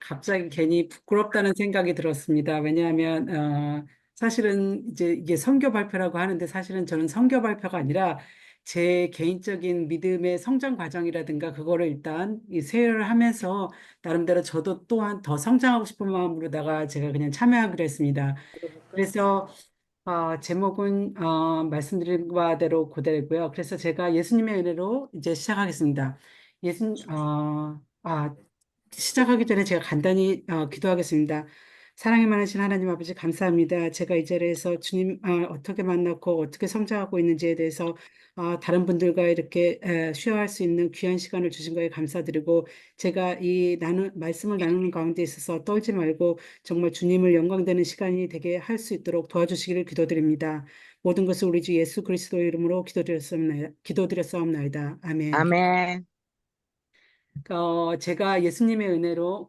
갑자기 괜히 부끄럽다는 생각이 들었습니다. 왜냐하면 사실은 이제 이게 선교 발표라고 하는데 사실은 저는 선교 발표가 아니라 제 개인적인 믿음의 성장 과정이라든가 그거를 일단 이 세열을 하면서 나름대로 저도 또한 더 성장하고 싶은 마음으로다가 제가 그냥 참여하기로 했습니다. 그래서 제목은 말씀드린 바대로 그대로고요. 그래서 제가 예수님의 은혜로 이제 시작하겠습니다. 예수 시작하기 전에 제가 간단히 기도하겠습니다. 사랑이 많으신 하나님 아버지 감사합니다. 제가 이 자리에서 주님 어떻게 만났고 어떻게 성장하고 있는지에 대해서 다른 분들과 이렇게 쉐어할 수 있는 귀한 시간을 주신 거에 감사드리고 제가 이 말씀을 나누는 가운데 있어서 떨지 말고 정말 주님을 영광되는 시간이 되게 할 수 있도록 도와주시기를 기도드립니다. 모든 것을 우리 주 예수 그리스도의 이름으로 기도드렸사옵나이다. 아멘. 아멘. 제가 예수님의 은혜로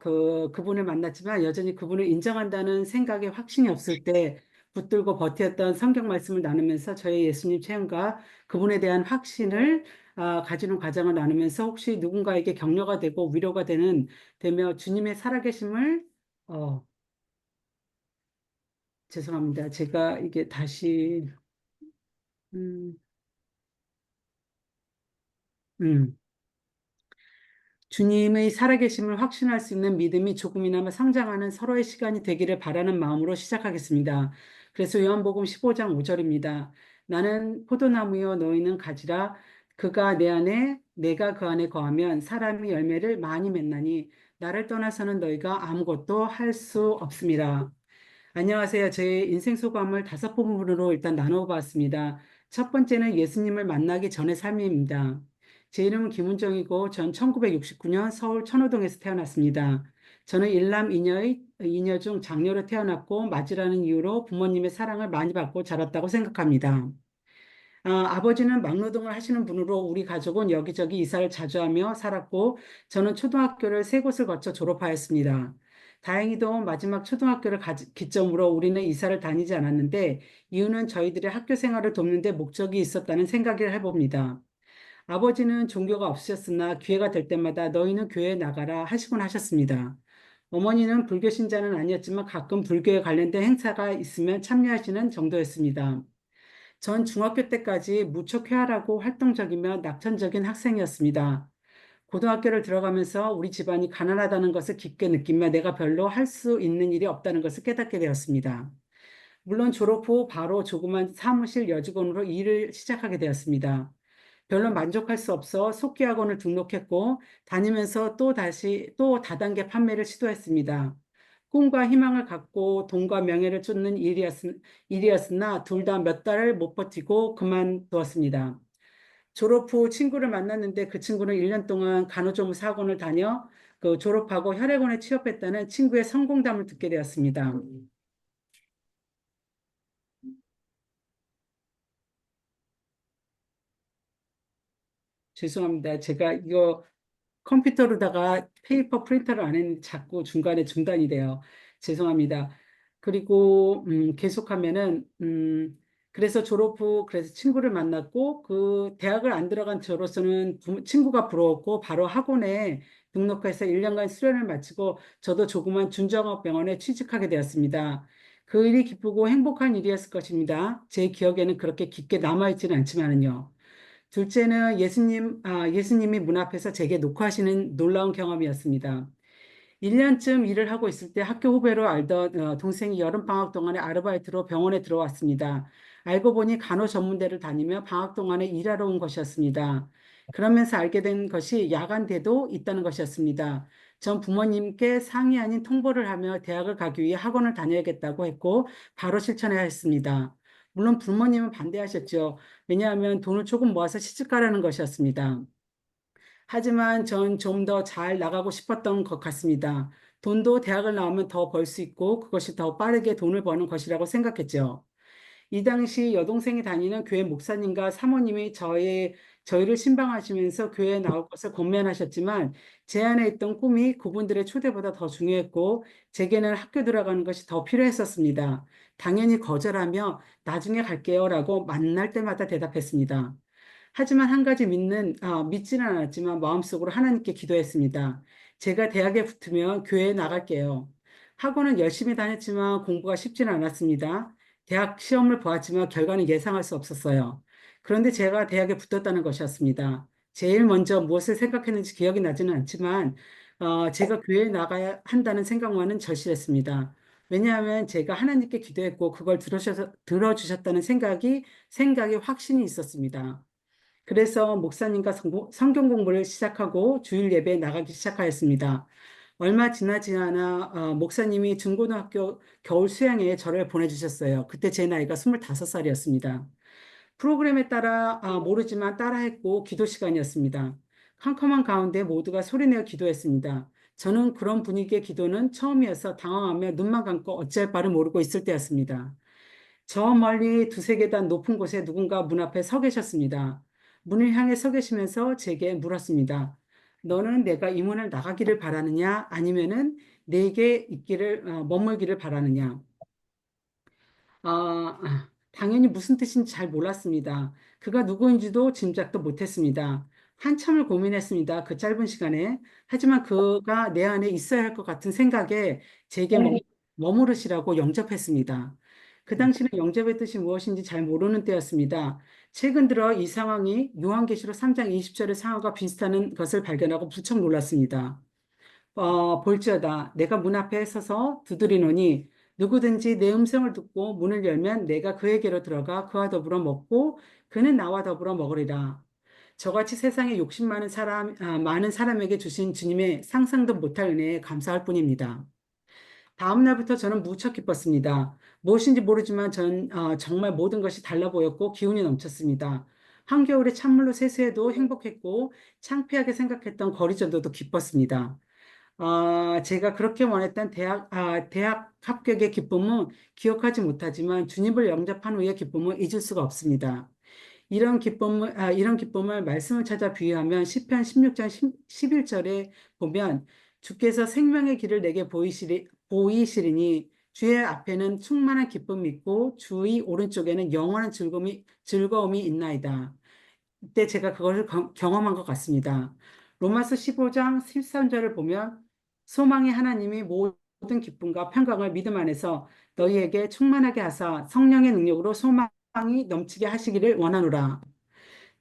그분을 만났지만 여전히 그분을 인정한다는 생각에 확신이 없을 때 붙들고 버텼던 성경 말씀을 나누면서 저의 예수님 체험과 그분에 대한 확신을 가지는 과정을 나누면서 혹시 누군가에게 격려가 되고 위로가 되며 주님의 살아계심을 어, 죄송합니다. 제가 이게 다시 음, 음. 주님의 살아계심을 확신할 수 있는 믿음이 조금이나마 성장하는 서로의 시간이 되기를 바라는 마음으로 시작하겠습니다. 그래서 요한복음 15장 5절입니다. 나는 포도나무요 너희는 가지라 그가 내 안에 내가 그 안에 거하면 사람이 열매를 많이 맺나니 나를 떠나서는 너희가 아무것도 할 수 없습니다. 안녕하세요. 제 인생 소감을 다섯 부분으로 일단 나누어 봤습니다. 첫 번째는 예수님을 만나기 전의 삶입니다. 제 이름은 김은정이고 전 1969년 서울 천호동에서 태어났습니다. 저는 일남 이녀 중 장녀로 태어났고 맞이라는 이유로 부모님의 사랑을 많이 받고 자랐다고 생각합니다. 아버지는 막노동을 하시는 분으로 우리 가족은 여기저기 이사를 자주 하며 살았고 저는 초등학교를 세 곳을 거쳐 졸업하였습니다. 다행히도 마지막 초등학교를 기점으로 우리는 이사를 다니지 않았는데 이유는 저희들의 학교 생활을 돕는 데 목적이 있었다는 생각을 해봅니다. 아버지는 종교가 없으셨으나 기회가 될 때마다 너희는 교회에 나가라 하시곤 하셨습니다. 어머니는 불교 신자는 아니었지만 가끔 불교에 관련된 행사가 있으면 참여하시는 정도였습니다. 전 중학교 때까지 무척 쾌활하고 활동적이며 낙천적인 학생이었습니다. 고등학교를 들어가면서 우리 집안이 가난하다는 것을 깊게 느끼며 내가 별로 할 수 있는 일이 없다는 것을 깨닫게 되었습니다. 물론 졸업 후 바로 조그만 사무실 여직원으로 일을 시작하게 되었습니다. 별로 만족할 수 없어 속기학원을 등록했고 다니면서 또 다단계 판매를 시도했습니다. 꿈과 희망을 갖고 돈과 명예를 쫓는 일이었으나 둘 다 몇 달을 못 버티고 그만두었습니다. 졸업 후 친구를 만났는데 그 친구는 1년 동안 간호조무사 학원을 다녀 졸업하고 혈액원에 취업했다는 친구의 성공담을 듣게 되었습니다. 죄송합니다. 제가 이거 컴퓨터로다가 페이퍼 프린터를 안 했는데 자꾸 중간에 중단이 돼요. 죄송합니다. 그리고 계속하면은 그래서 졸업 후 그래서 친구를 만났고 그 대학을 안 들어간 저로서는 친구가 부러웠고 바로 학원에 등록해서 1년간 수련을 마치고 저도 조그만 중정업병원에 취직하게 되었습니다. 그 일이 기쁘고 행복한 일이었을 것입니다. 제 기억에는 그렇게 깊게 남아있지는 않지만은요. 둘째는 예수님이 문 앞에서 제게 녹화하시는 놀라운 경험이었습니다. 1년쯤 일을 하고 있을 때 학교 후배로 알던 동생이 여름방학 동안에 아르바이트로 병원에 들어왔습니다. 알고 보니 간호 전문대를 다니며 방학 동안에 일하러 온 것이었습니다. 그러면서 알게 된 것이 야간대도 있다는 것이었습니다. 전 부모님께 상의 아닌 통보를 하며 대학을 가기 위해 학원을 다녀야겠다고 했고 바로 실천해야 했습니다. 물론 부모님은 반대하셨죠. 왜냐하면 돈을 조금 모아서 시집가라는 것이었습니다. 하지만 전 좀 더 잘 나가고 싶었던 것 같습니다. 돈도 대학을 나오면 더 벌 수 있고 그것이 더 빠르게 돈을 버는 것이라고 생각했죠. 이 당시 여동생이 다니는 교회 목사님과 사모님이 저희를 신방하시면서 교회에 나올 것을 권면하셨지만 제 안에 있던 꿈이 그분들의 초대보다 더 중요했고 제게는 학교 들어가는 것이 더 필요했었습니다. 당연히 거절하며 나중에 갈게요라고 만날 때마다 대답했습니다. 하지만 한 가지 믿지는 않았지만 마음속으로 하나님께 기도했습니다. 제가 대학에 붙으면 교회에 나갈게요. 학원은 열심히 다녔지만 공부가 쉽지는 않았습니다. 대학 시험을 보았지만 결과는 예상할 수 없었어요. 그런데 제가 대학에 붙었다는 것이었습니다. 제일 먼저 무엇을 생각했는지 기억이 나지는 않지만 제가 교회에 나가야 한다는 생각만은 절실했습니다. 왜냐하면 제가 하나님께 기도했고 그걸 들어주셨다는 생각이 확신이 있었습니다. 그래서 목사님과 성경 공부를 시작하고 주일 예배에 나가기 시작하였습니다. 얼마 지나지 않아 목사님이 중고등학교 겨울 수양회에 저를 보내주셨어요. 그때 제 나이가 25살이었습니다. 프로그램에 따라 모르지만 따라했고 기도 시간이었습니다. 캄캄한 가운데 모두가 소리내어 기도했습니다. 저는 그런 분위기의 기도는 처음이어서 당황하며 눈만 감고 어찌할 바를 모르고 있을 때였습니다. 저 멀리 두세 계단 높은 곳에 누군가 문 앞에 서 계셨습니다. 문을 향해 서 계시면서 제게 물었습니다. 너는 내가 이 문을 나가기를 바라느냐? 아니면은 내게 머물기를 바라느냐? 당연히 무슨 뜻인지 잘 몰랐습니다. 그가 누구인지도 짐작도 못했습니다. 한참을 고민했습니다. 그 짧은 시간에. 하지만 그가 내 안에 있어야 할 것 같은 생각에 제게 머무르시라고 영접했습니다. 그 당시는 영접의 뜻이 무엇인지 잘 모르는 때였습니다. 최근 들어 이 상황이 요한계시록 3장 20절의 상황과 비슷한 것을 발견하고 무척 놀랐습니다. 볼지어다 내가 문 앞에 서서 두드리노니 누구든지 내 음성을 듣고 문을 열면 내가 그에게로 들어가 그와 더불어 먹고 그는 나와 더불어 먹으리라. 저같이 세상에 욕심 많은 사람에게 주신 주님의 상상도 못할 은혜에 감사할 뿐입니다. 다음 날부터 저는 무척 기뻤습니다. 무엇인지 모르지만 전 정말 모든 것이 달라 보였고 기운이 넘쳤습니다. 한겨울에 찬물로 세수해도 행복했고 창피하게 생각했던 거리 전도도 기뻤습니다. 제가 그렇게 원했던 대학 합격의 기쁨은 기억하지 못하지만 주님을 영접한 후의 기쁨은 잊을 수가 없습니다. 이런 기쁨을 말씀을 찾아 비유하면 시편 16장 11절에 보면 주께서 생명의 길을 내게 보이시리니 주의 앞에는 충만한 기쁨이 있고 주의 오른쪽에는 영원한 즐거움이 있나이다. 그때 제가 그것을 경험한 것 같습니다. 로마서 15장 13절을 보면 소망의 하나님이 모든 기쁨과 평강을 믿음 안에서 너희에게 충만하게 하사 성령의 능력으로 소망이 넘치게 하시기를 원하노라.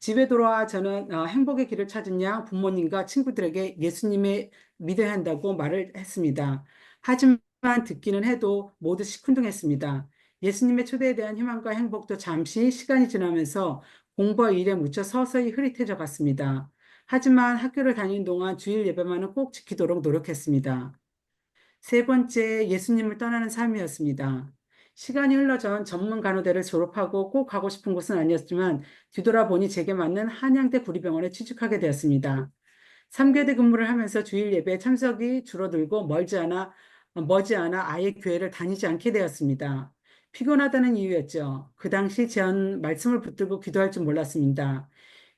집에 돌아와 저는 행복의 길을 찾은 양 부모님과 친구들에게 예수님의 믿어야 한다고 말을 했습니다. 하지만 듣기는 해도 모두 시큰둥했습니다. 예수님의 초대에 대한 희망과 행복도 잠시 시간이 지나면서 공부와 일에 묻혀 서서히 흐릿해져 갔습니다. 하지만 학교를 다니는 동안 주일 예배만은 꼭 지키도록 노력했습니다. 세 번째, 예수님을 떠나는 삶이었습니다. 시간이 흘러 전 전문 간호대를 졸업하고 꼭 가고 싶은 곳은 아니었지만 뒤돌아보니 제게 맞는 한양대 구리병원에 취직하게 되었습니다. 3교대 근무를 하면서 주일 예배에 참석이 줄어들고 머지않아 아예 교회를 다니지 않게 되었습니다. 피곤하다는 이유였죠. 그 당시 전 말씀을 붙들고 기도할 줄 몰랐습니다.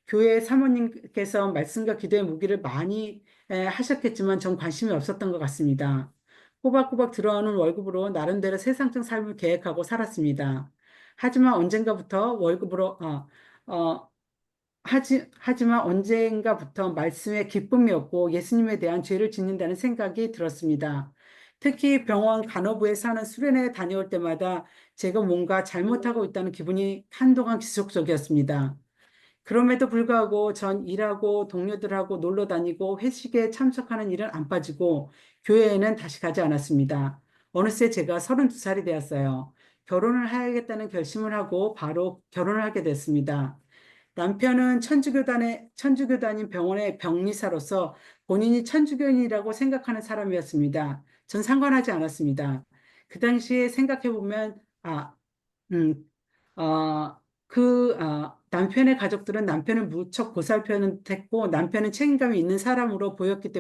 교회 사모님께서 말씀과 기도의 무기를 많이 하셨겠지만 전 관심이 없었던 것 같습니다. 꼬박꼬박 들어오는 월급으로 나름대로 세상적 삶을 계획하고 살았습니다. 하지만 언젠가부터 월급으로 어, 하지만 언젠가부터 말씀에 기쁨이 없고 예수님에 대한 죄를 짓는다는 생각이 들었습니다. 특히 병원 간호부에 사는 수련회 다녀올 때마다 제가 뭔가 잘못하고 있다는 기분이 한동안 지속적이었습니다. 그럼에도 불구하고 전 일하고 동료들하고 놀러 다니고 회식에 참석하는 일은 안 빠지고 교회에는 다시 가지 않았습니다. 어느새 제가 32살이 되었어요. 결혼을 해야겠다는 결심을 하고 바로 결혼을 하게 됐습니다. 남편은 천주교단인 병원의 병리사로서 본인이 천주교인이라고 생각하는 사람이었습니다. 전 상관하지 않았습니다. 그 당시에 생각해보면, 음, 남편의 가족들은 남편을 무척 보살펴했고 남편은 책임감이 있는 사람으로 보였기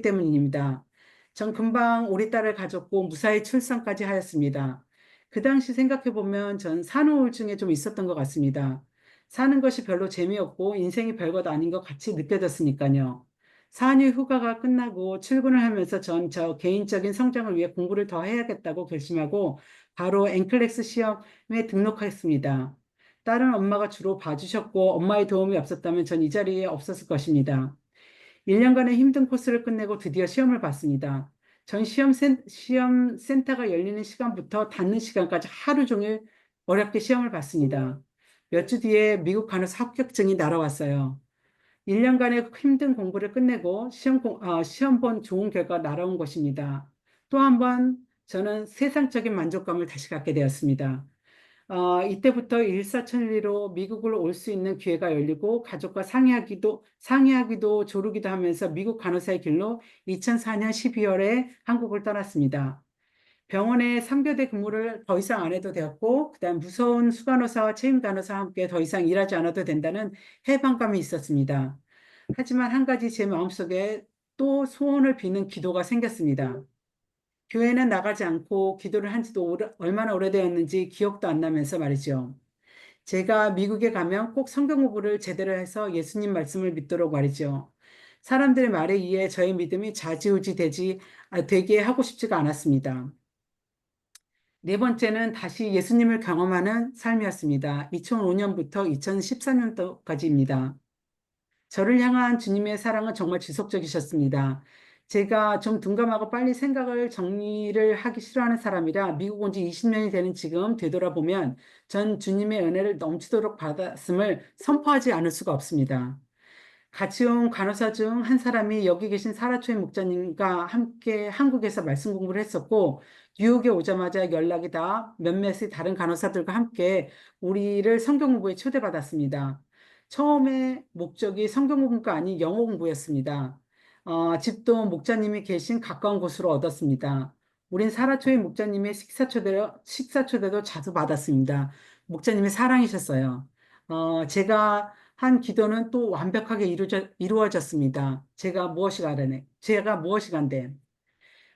때문입니다. 전 금방 우리 딸을 가졌고 무사히 출산까지 하였습니다. 그 당시 생각해보면 전 산후우울증에 좀 있었던 것 같습니다. 사는 것이 별로 재미없고 인생이 별것 아닌 것 같이 느껴졌으니까요. 산후 휴가가 끝나고 출근을 하면서 전 저 개인적인 성장을 위해 공부를 더 해야겠다고 결심하고 바로 앵클렉스 시험에 등록했습니다. 딸은 엄마가 주로 봐주셨고 엄마의 도움이 없었다면 전 이 자리에 없었을 것입니다. 1년간의 힘든 코스를 끝내고 드디어 시험을 봤습니다. 전 시험 센터가 열리는 시간부터 닫는 시간까지 하루 종일 어렵게 시험을 봤습니다. 몇 주 뒤에 미국 간호사 합격증이 날아왔어요. 1년간의 힘든 공부를 끝내고 시험 본 좋은 결과 날아온 것입니다. 또 한 번 저는 세상적인 만족감을 다시 갖게 되었습니다. 이때부터 일사천리로 미국을 올 수 있는 기회가 열리고 가족과 상의하기도 조르기도 하면서 미국 간호사의 길로 2004년 12월에 한국을 떠났습니다. 병원의 3교대 근무를 더 이상 안 해도 되었고, 그다음 무서운 수간호사와 체임 간호사와 함께 더 이상 일하지 않아도 된다는 해방감이 있었습니다. 하지만 한 가지 제 마음속에 또 소원을 비는 기도가 생겼습니다. 교회는 나가지 않고 기도를 한 지도 얼마나 오래되었는지 기억도 안 나면서 말이죠. 제가 미국에 가면 꼭 성경 공부를 제대로 해서 예수님 말씀을 믿도록 말이죠. 사람들의 말에 의해 저의 믿음이 되게 하고 싶지가 않았습니다. 네 번째는 다시 예수님을 경험하는 삶이었습니다. 2005년부터 2014년도까지입니다. 저를 향한 주님의 사랑은 정말 지속적이셨습니다. 제가 좀 둔감하고 빨리 생각을 정리를 하기 싫어하는 사람이라 미국 온 지 20년이 되는 지금 되돌아보면 전 주님의 은혜를 넘치도록 받았음을 선포하지 않을 수가 없습니다. 같이 온 간호사 중 한 사람이 여기 계신 사라초이 목사님과 함께 한국에서 말씀 공부를 했었고, 뉴욕에 오자마자 연락이 다 몇몇의 다른 간호사들과 함께 우리를 성경 공부에 초대받았습니다. 처음에 목적이 성경 공부가 아닌 영어 공부였습니다. 집도 목자님이 계신 가까운 곳으로 얻었습니다. 우린 사라초이 목자님의 식사 초대도 자주 받았습니다. 목자님의 사랑이셨어요. 제가 한 기도는 또 완벽하게 이루어졌습니다. 제가 무엇이 간데.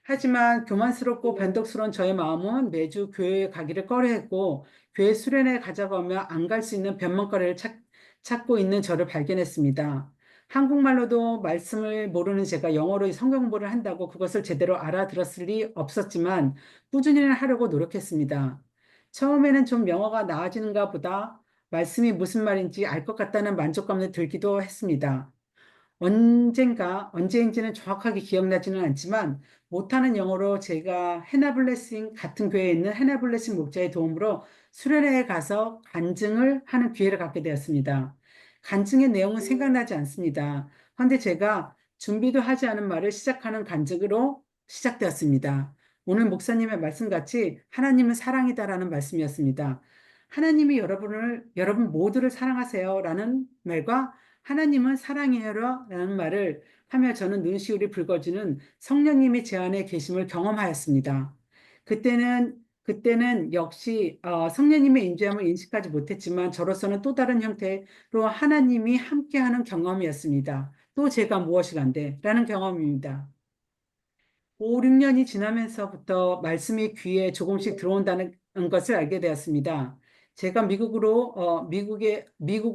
하지만 교만스럽고 변덕스러운 저의 마음은 매주 교회에 가기를 꺼려했고, 교회 수련회 가자고 하며 안 갈 수 있는 변명거리를 찾고 있는 저를 발견했습니다. 한국말로도 말씀을 모르는 제가 영어로 성경 공부를 한다고 그것을 제대로 알아들었을 리 없었지만 꾸준히 하려고 노력했습니다. 처음에는 좀 영어가 나아지는가 보다 말씀이 무슨 말인지 알 것 같다는 만족감을 들기도 했습니다. 언제인지는 정확하게 기억나지는 않지만 못하는 영어로 제가 헤나블레싱 같은 교회에 있는 헤나블레싱 목자의 도움으로 수련회에 가서 간증을 하는 기회를 갖게 되었습니다. 간증의 내용은 생각나지 않습니다. 그런데 제가 준비도 하지 않은 말을 시작하는 간증으로 시작되었습니다. 오늘 목사님의 말씀같이 하나님은 사랑이다라는 말씀이었습니다. 하나님이 여러분 모두를 사랑하세요라는 말과 하나님은 사랑이에요라는 말을 하며 저는 눈시울이 붉어지는 성령님의 제 안에 계심을 경험하였습니다. 그때는 역시 성령님의 인도함을 인식하지 못했지만 저로서는 또 다른 형태로 하나님이 함께하는 경험이었습니다. 또 제가 무엇이간데 라는 경험입니다. 5, 6년이 지나면서부터 말씀이 귀에 조금씩 들어온다는 것을 알게 되었습니다. 제가 미국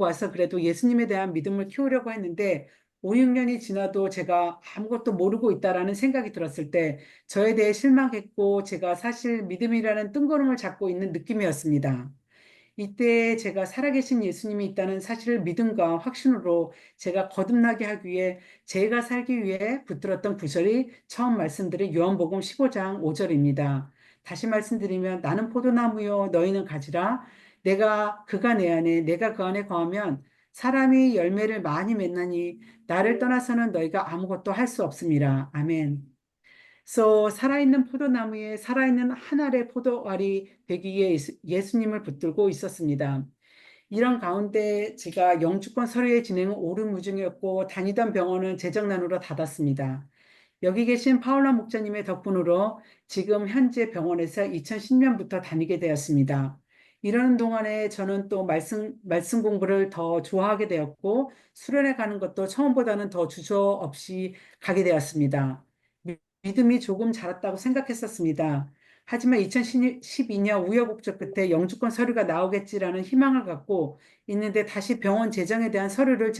와서 그래도 예수님에 대한 믿음을 키우려고 했는데 5, 6년이 지나도 제가 아무것도 모르고 있다라는 생각이 들었을 때 저에 대해 실망했고 제가 사실 믿음이라는 뜬구름을 잡고 있는 느낌이었습니다. 이때 제가 살아계신 예수님이 있다는 사실을 믿음과 확신으로 제가 거듭나게 하기 위해 제가 살기 위해 붙들었던 구절이 처음 말씀드린 요한복음 15장 5절입니다. 다시 말씀드리면 나는 포도나무요 너희는 가지라 내가 그가 내 안에 내가 그 안에 거하면 사람이 열매를 많이 맺나니 나를 떠나서는 너희가 아무것도 할 수 없음이라. 아멘. 그래서 살아있는 포도나무에 살아있는 한 알의 포도알이 되기 위해 예수님을 붙들고 있었습니다. 이런 가운데 제가 영주권 서류의 진행은 오르무중이었고 다니던 병원은 재정난으로 닫았습니다. 여기 계신 파울라 목자님의 덕분으로 지금 현재 병원에서 2010년부터 다니게 되었습니다. 이러는 동안에 저는 또 말씀 공부를 더 좋아하게 되었고 수련회 가는 것도 처음보다는 더 주저없이 가게 되었습니다. 믿음이 조금 자랐다고 생각했었습니다. 하지만 2012년 우여곡절 끝에 영주권 서류가 나오겠지라는 희망을 갖고 있는데 다시 병원 재정에 대한 서류를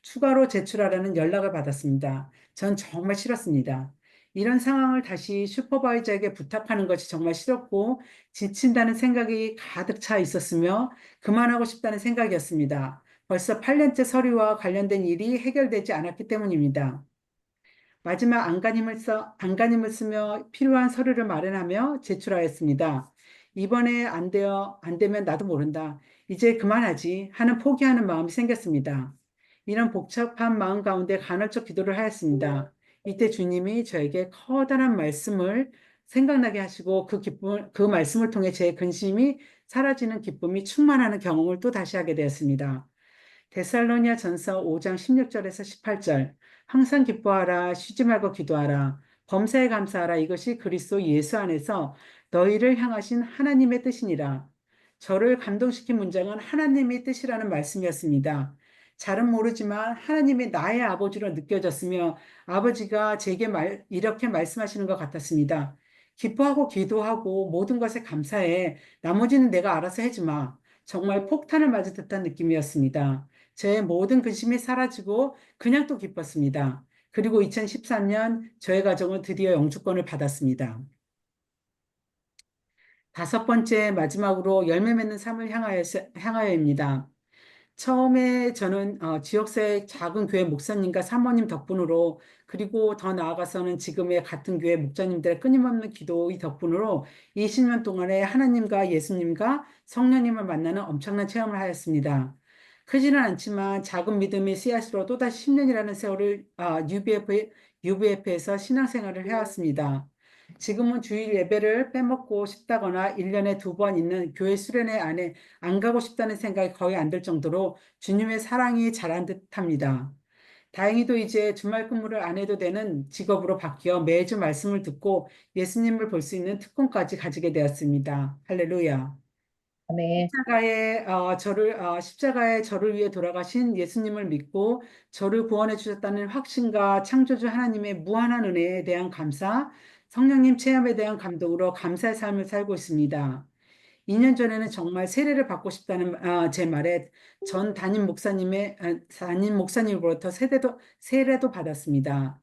추가로 제출하라는 연락을 받았습니다. 전 정말 싫었습니다. 이런 상황을 다시 슈퍼바이저에게 부탁하는 것이 정말 싫었고 지친다는 생각이 가득 차 있었으며 그만하고 싶다는 생각이었습니다. 벌써 8년째 서류와 관련된 일이 해결되지 않았기 때문입니다. 마지막 안간힘을 쓰며 필요한 서류를 마련하며 제출하였습니다. 이번에 안 되면 나도 모른다. 이제 그만하지 하는 포기하는 마음이 생겼습니다. 이런 복잡한 마음 가운데 간헐적 기도를 하였습니다. 이때 주님이 저에게 커다란 말씀을 생각나게 하시고 그 말씀을 통해 제 근심이 사라지는 기쁨이 충만하는 경험을 또 다시 하게 되었습니다. 데살로니아 전서 5장 16절에서 18절. 항상 기뻐하라, 쉬지 말고 기도하라, 범사에 감사하라. 이것이 그리스도 예수 안에서 너희를 향하신 하나님의 뜻이니라. 저를 감동시킨 문장은 하나님의 뜻이라는 말씀이었습니다. 잘은 모르지만 하나님이 나의 아버지로 느껴졌으며 아버지가 제게 이렇게 말씀하시는 것 같았습니다. 기뻐하고 기도하고 모든 것에 감사해. 나머지는 내가 알아서 해지 마. 정말 폭탄을 맞은 듯한 느낌이었습니다. 제 모든 근심이 사라지고 그냥 또 기뻤습니다. 그리고 2013년 저의 가정은 드디어 영주권을 받았습니다. 다섯 번째 마지막으로 열매 맺는 삶을 향하여입니다. 처음에 저는 지역사회 작은 교회 목사님과 사모님 덕분으로 그리고 더 나아가서는 지금의 같은 교회 목자님들의 끊임없는 기도의 덕분으로 20년 동안에 하나님과 예수님과 성령님을 만나는 엄청난 체험을 하였습니다. 크지는 않지만 작은 믿음의 씨앗으로 또다시 10년이라는 세월을 UBF에서 신앙생활을 해왔습니다. 지금은 주일 예배를 빼먹고 싶다거나 1년에 2번 있는 교회 수련회 안에 안 가고 싶다는 생각이 거의 안 들 정도로 주님의 사랑이 자란 듯합니다. 다행히도 이제 주말 근무를 안 해도 되는 직업으로 바뀌어 매주 말씀을 듣고 예수님을 볼 수 있는 특권까지 가지게 되었습니다. 할렐루야. 아멘. 십자가에 저를 위해 돌아가신 예수님을 믿고 저를 구원해 주셨다는 확신과 창조주 하나님의 무한한 은혜에 대한 감사, 성령님 체험에 대한 감동으로 감사의 삶을 살고 있습니다. 2년 전에는 정말 세례를 받고 싶다는 제 말에 담임 목사님으로부터 세례도 받았습니다.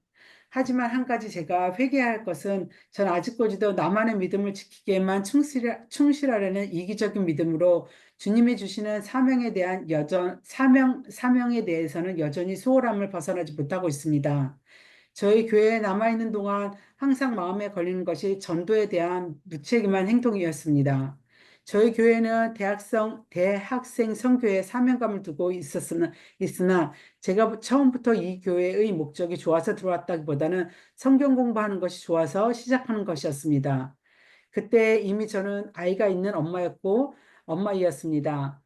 하지만 한 가지 제가 회개할 것은 전 아직까지도 나만의 믿음을 지키기에만 충실하려는 이기적인 믿음으로 주님이 주시는 사명에 대해서는 여전히 소홀함을 벗어나지 못하고 있습니다. 저희 교회에 남아있는 동안 항상 마음에 걸리는 것이 전도에 대한 무책임한 행동이었습니다. 저희 교회는 대학생 선교에 사명감을 두고 있으나 제가 처음부터 이 교회의 목적이 좋아서 들어왔다기보다는 성경 공부하는 것이 좋아서 시작하는 것이었습니다. 그때 이미 저는 아이가 있는 엄마이었습니다.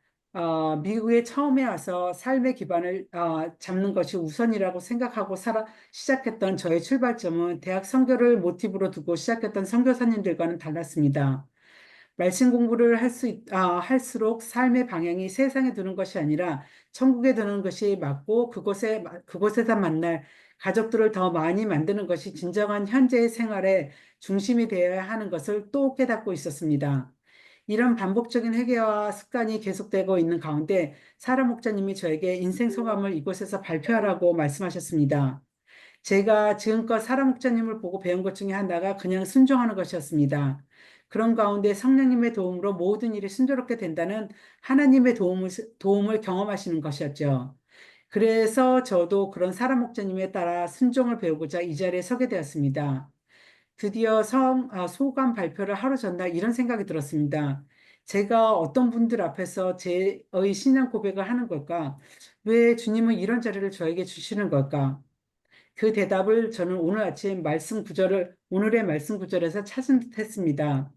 미국에 처음에 와서 삶의 기반을 잡는 것이 우선이라고 생각하고 시작했던 저의 출발점은 대학 선교를 모티브로 두고 시작했던 선교사님들과는 달랐습니다. 말씀 공부를 할수록 삶의 방향이 세상에 두는 것이 아니라 천국에 두는 것이 맞고 그곳에서 만날 가족들을 더 많이 만드는 것이 진정한 현재의 생활의 중심이 되어야 하는 것을 또 깨닫고 있었습니다. 이런 반복적인 회개와 습관이 계속되고 있는 가운데 사라 목자님이 저에게 인생 소감을 이곳에서 발표하라고 말씀하셨습니다. 제가 지금껏 사라 목자님을 보고 배운 것 중에 하나가 그냥 순종하는 것이었습니다. 그런 가운데 성령님의 도움으로 모든 일이 순조롭게 된다는 하나님의 도움을 경험하시는 것이었죠. 그래서 저도 그런 사라 목자님에 따라 순종을 배우고자 이 자리에 서게 되었습니다. 드디어 소감 발표를 하루 전날 이런 생각이 들었습니다. 제가 어떤 분들 앞에서 제의 신앙 고백을 하는 걸까? 왜 주님은 이런 자리를 저에게 주시는 걸까? 그 대답을 저는 오늘의 말씀 구절에서 찾은 듯 했습니다.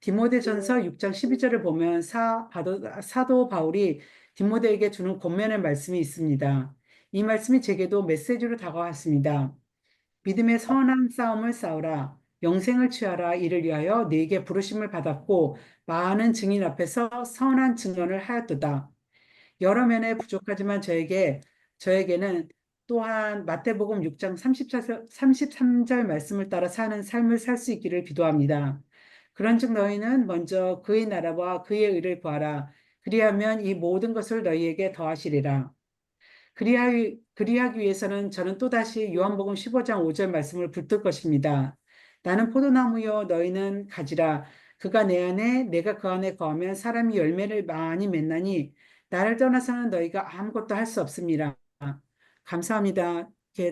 디모데전서 6장 12절을 보면 사도 바울이 디모데에게 주는 권면의 말씀이 있습니다. 이 말씀이 제게도 메시지로 다가왔습니다. 믿음의 선한 싸움을 싸우라. 영생을 취하라. 이를 위하여 네게 부르심을 받았고 많은 증인 앞에서 선한 증언을 하였도다. 여러 면에 부족하지만 저에게는 또한 마태복음 6장 33절 말씀을 따라 사는 삶을 살 수 있기를 기도합니다. 그런즉 너희는 먼저 그의 나라와 그의 의를 구하라. 그리하면 이 모든 것을 너희에게 더하시리라. 그리하기 위해서는 저는 또다시 요한복음 15장 5절 말씀을 붙들 것입니다. 나는 포도나무요 너희는 가지라. 그가 내 안에 내가 그 안에 거하면 사람이 열매를 많이 맺나니 나를 떠나서는 너희가 아무것도 할 수 없습니다. 감사합니다.